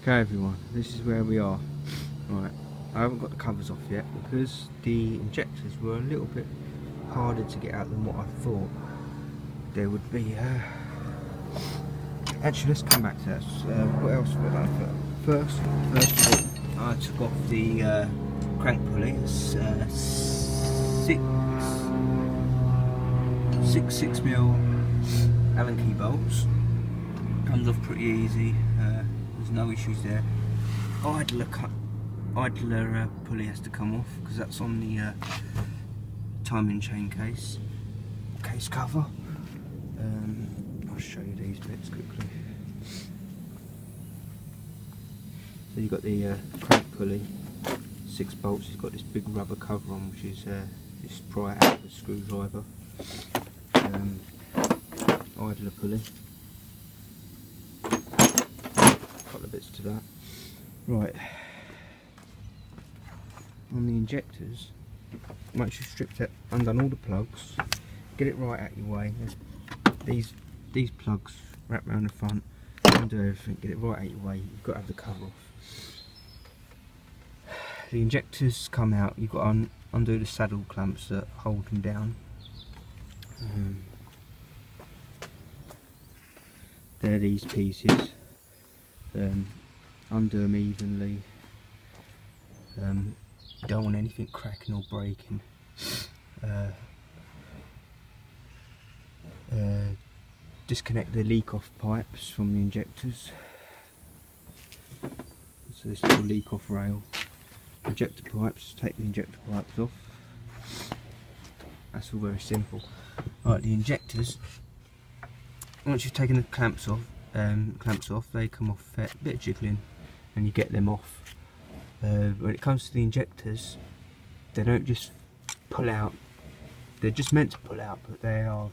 Okay everyone, this is where we are. Right, I haven't got the covers off yet because the injectors were a little bit harder to get out than what I thought there would be. Actually, let's come back to that. What else have I done? First of all, I took off the crank pulley. It's 6mm Allen key bolts. Comes off pretty easy. There's no issues there. Idler pulley has to come off because that's on the timing chain case cover. I'll show you these bits quickly. So you've got the crank pulley, 6 bolts. It's got this big rubber cover on, which is this pry out with a screwdriver. Idler pulley. Couple of bits to that. Right, on the injectors, once you've stripped it, undone all the plugs, get it right out your way. There's these plugs wrap around the front, undo everything, get it right out your way. You've got to have the cover off. The injectors come out, you've got to undo the saddle clamps that hold them down. They're these pieces. Undo them evenly. You don't want anything cracking or breaking. Disconnect the leak off pipes from the injectors. So this little leak off rail. Injector pipes, take the injector pipes off. That's all very simple. Right, the injectors, once you've taken the clamps off, they come off a bit of jiggling and you get them off. When it comes to the injectors, they don't just pull out, they're just meant to pull out, but they are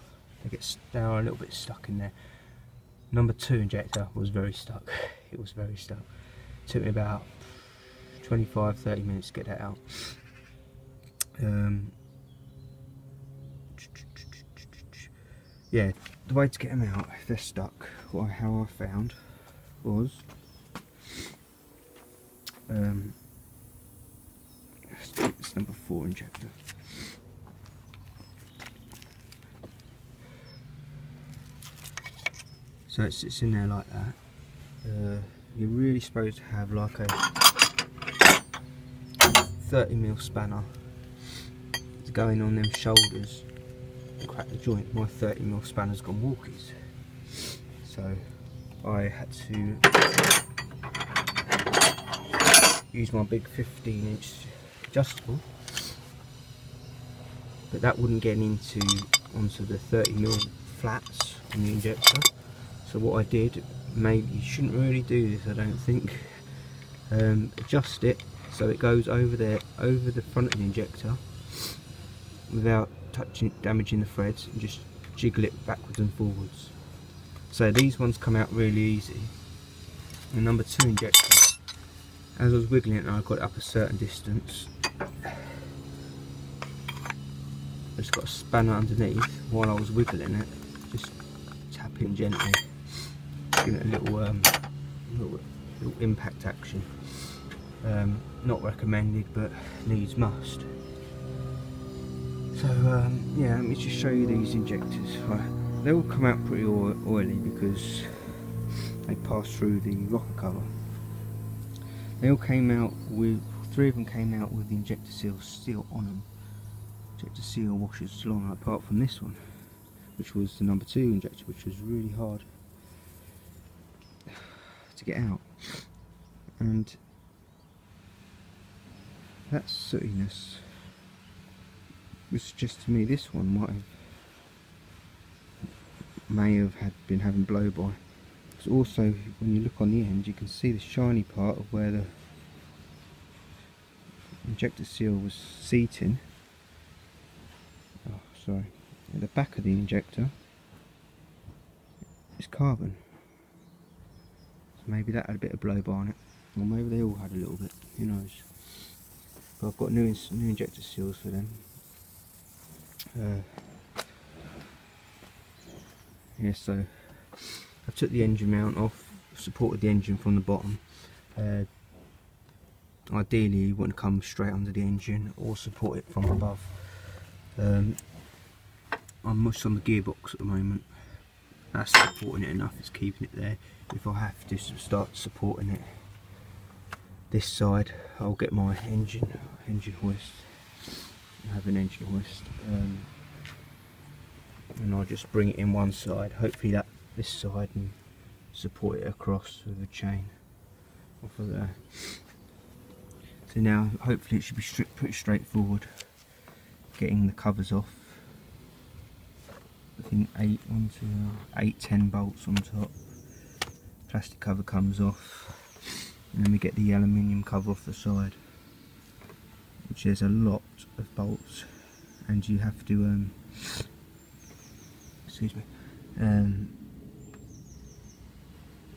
a little bit stuck in there. Number 2 injector was very stuck. It was very stuck. It took me about 25-30 minutes to get that out. Yeah, the way to get them out if they're stuck, how I found was it's number 4 injector. So it sits in there like that. You're really supposed to have like a 30mm spanner to go in on them shoulders and crack the joint. My 30mm spanner's gone walkies, so I had to use my big 15-inch adjustable, but that wouldn't get onto the 30mm flats on the injector. So what I did, maybe you shouldn't really do this, I don't think, adjust it so it goes over there, over the front of the injector without damaging the threads, and just jiggle it backwards and forwards. So these ones come out really easy. The number 2 injector, as I was wiggling it and I got it up a certain distance, I just got a spanner underneath while I was wiggling it, just tapping gently, giving it a little impact action. Not recommended, but needs must. So yeah, let me just show you these injectors. Right, they all come out pretty oily because they pass through the rocker cover. They all came out with, 3 of them came out with the injector seals still on them. Injector seal washers still on, apart from this one, which was the number 2 injector, which was really hard to get out. And that sootiness would suggest to me this one may have been having blow by. Because also, when you look on the end, you can see the shiny part of where the injector seal was seating. Oh, sorry. At the back of the injector is carbon. So maybe that had a bit of blow by on it, or maybe they all had a little bit. Who knows? But I've got new injector seals for them. Yeah, so I took the engine mount off, supported the engine from the bottom, Ideally you want to come straight under the engine or support it from above. I'm mush on the gearbox at the moment. That's supporting it enough, it's keeping it there. If I have to start supporting it this side, I'll get my engine hoist. I have an engine hoist, and I'll just bring it in one side, hopefully this side, and support it across with a chain off of there. So now hopefully it should be pretty straightforward getting the covers off. I think 10 bolts on top. Plastic cover comes off, and then we get the aluminium cover off the side, which there's a lot of bolts, and you have to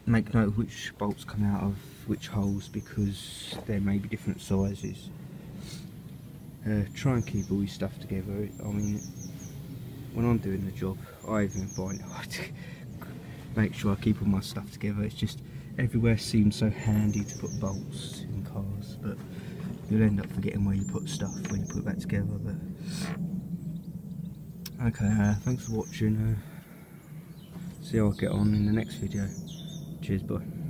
make note of which bolts come out of which holes, because there may be different sizes. Try and keep all your stuff together. I mean, when I'm doing the job, I even find it hard to make sure I keep all my stuff together. It's just everywhere seems so handy to put bolts in cars, but you'll end up forgetting where you put stuff when you put it back together. But okay, thanks for watching. See how I get on in the next video. Cheers, bye.